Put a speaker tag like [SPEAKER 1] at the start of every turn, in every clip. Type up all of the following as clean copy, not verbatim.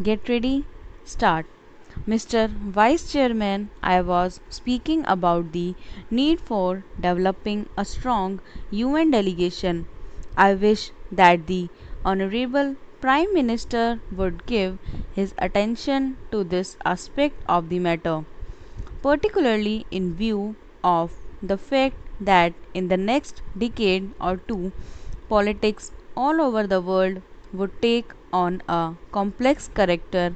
[SPEAKER 1] Get ready, start. Mr. Vice Chairman, I was speaking about the need for developing a strong UN delegation. I wish that the Honorable Prime Minister would give his attention to this aspect of the matter, particularly in view of the fact that in the next decade or two, politics all over the world would take on a complex character,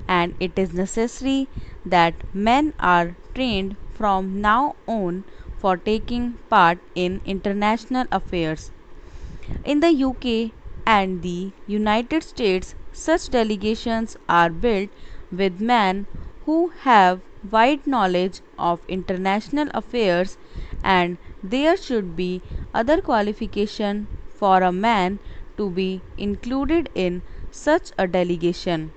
[SPEAKER 1] and it is necessary that men are trained from now on for taking part in international affairs. In the UK and the United States, such delegations are built with men who have wide knowledge of international affairs, and there should be other qualification for a man to be included in such a delegation.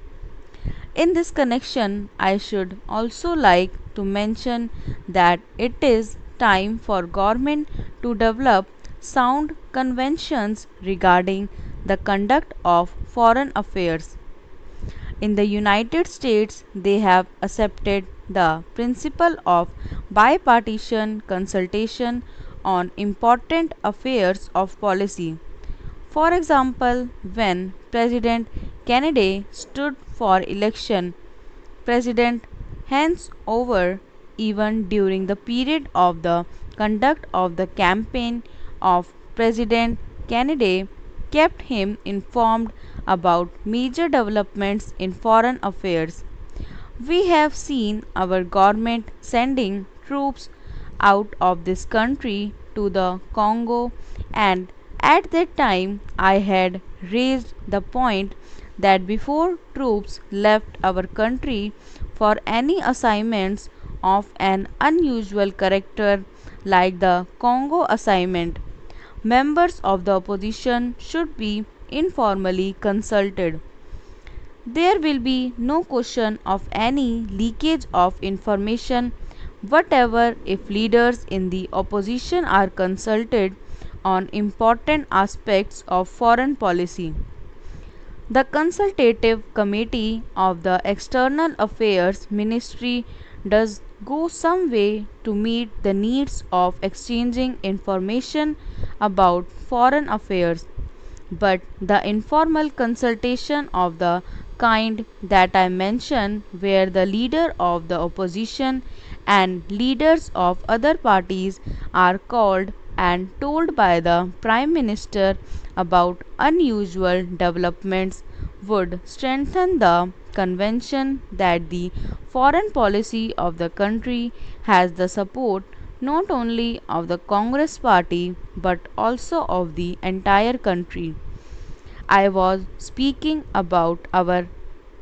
[SPEAKER 1] In this connection, I should also like to mention that it is time for government to develop sound conventions regarding the conduct of foreign affairs. In the United States, they have accepted the principle of bipartisan consultation on important affairs of policy. For example, when President Kennedy stood for election, President hands over, even during the period of the conduct of the campaign of President Kennedy, kept him informed about major developments in foreign affairs. We have seen our government sending troops out of this country to the Congo, and at that time I had raised the point that before troops left our country for any assignments of an unusual character like the Congo assignment, members of the opposition should be informally consulted. There will be no question of any leakage of information whatever if leaders in the opposition are consulted on important aspects of foreign policy. The consultative committee of the External Affairs Ministry does go some way to meet the needs of exchanging information about foreign affairs, but the informal consultation of the kind that I mentioned, where the leader of the opposition and leaders of other parties are called and told by the Prime Minister about unusual developments, would strengthen the convention that the foreign policy of the country has the support not only of the Congress party but also of the entire country. I was speaking about our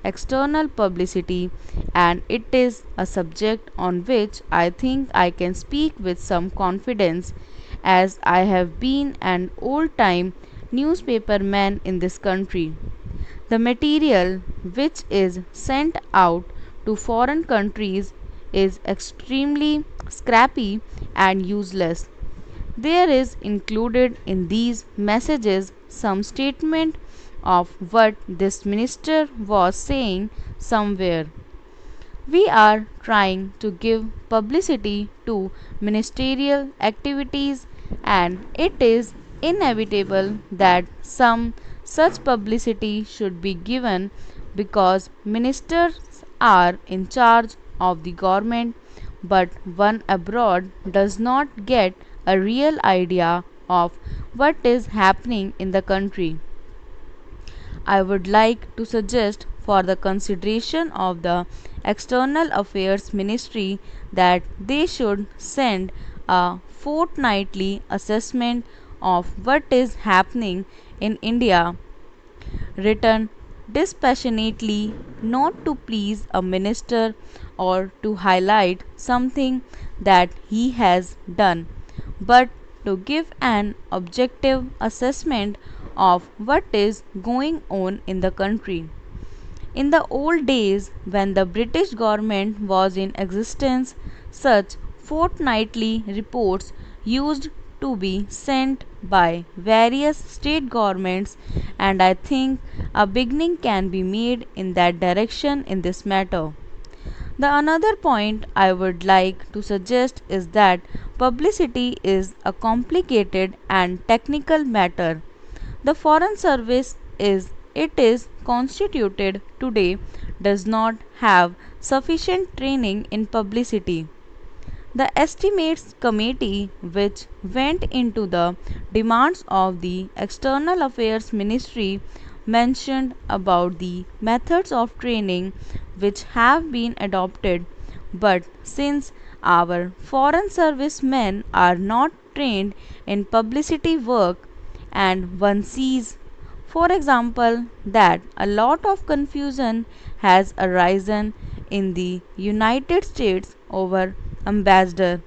[SPEAKER 1] external publicity, and it is a subject on which I think I can speak with some confidence, as I have been an old time newspaper man in this country. The material which is sent out to foreign countries is extremely scrappy and useless. There is included in these messages some statement of what this minister was saying somewhere. We are trying to give publicity to ministerial activities, and it is inevitable that some such publicity should be given because ministers are in charge of the government, but one abroad does not get a real idea of what is happening in the country. I would like to suggest for the consideration of the External Affairs Ministry that they should send a fortnightly assessment of what is happening in India, written dispassionately, not to please a minister or to highlight something that he has done, but to give an objective assessment of what is going on in the country. In the old days, when the British government was in existence, such fortnightly reports used to be sent by various state governments, and I think a beginning can be made in that direction in this matter. The another point I would like to suggest is that publicity is a complicated and technical matter. The Foreign Service it is constituted today does not have sufficient training in publicity. The Estimates Committee, which went into the demands of the External Affairs Ministry, mentioned about the methods of training which have been adopted, but since our foreign service men are not trained in publicity work, and one sees, for example, that a lot of confusion has arisen in the United States over Ambassador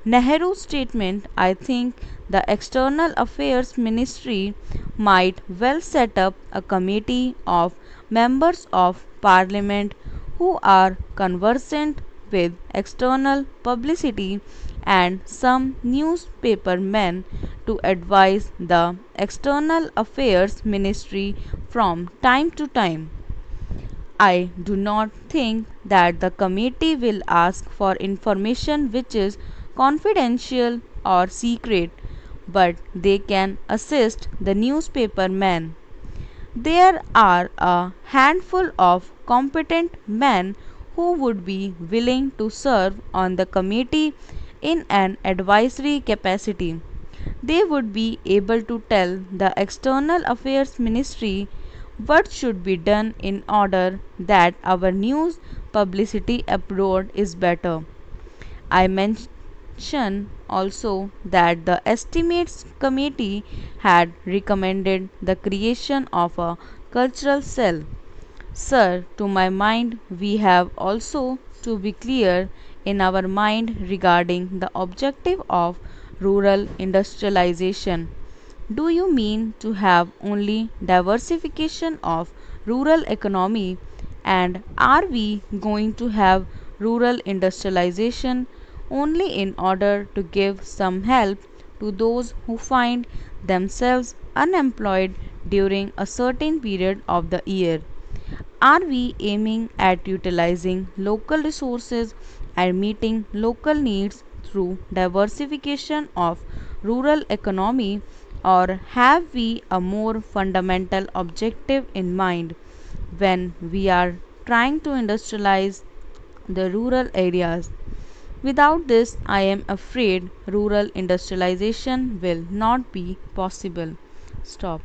[SPEAKER 1] Nehru's statement, I think the External Affairs Ministry might well set up a committee of members of parliament who are conversant with external publicity and some newspaper men to advise the External Affairs Ministry from time to time. I do not think that the committee will ask for information which is confidential or secret, but they can assist the newspaper men. There are a handful of competent men who would be willing to serve on the committee in an advisory capacity. They would be able to tell the External Affairs Ministry what should be done in order that our news publicity abroad is better. I mention also that the Estimates Committee had recommended the creation of a cultural cell. Sir, to my mind, we have also to be clear in our mind regarding the objective of rural industrialization. Do you mean to have only diversification of rural economy, and are we going to have rural industrialization only in order to give some help to those who find themselves unemployed during a certain period of the year? Are we aiming at utilizing local resources and meeting local needs through diversification of rural economy, or have we a more fundamental objective in mind when we are trying to industrialize the rural areas? Without this, I am afraid rural industrialization will not be possible. Stop.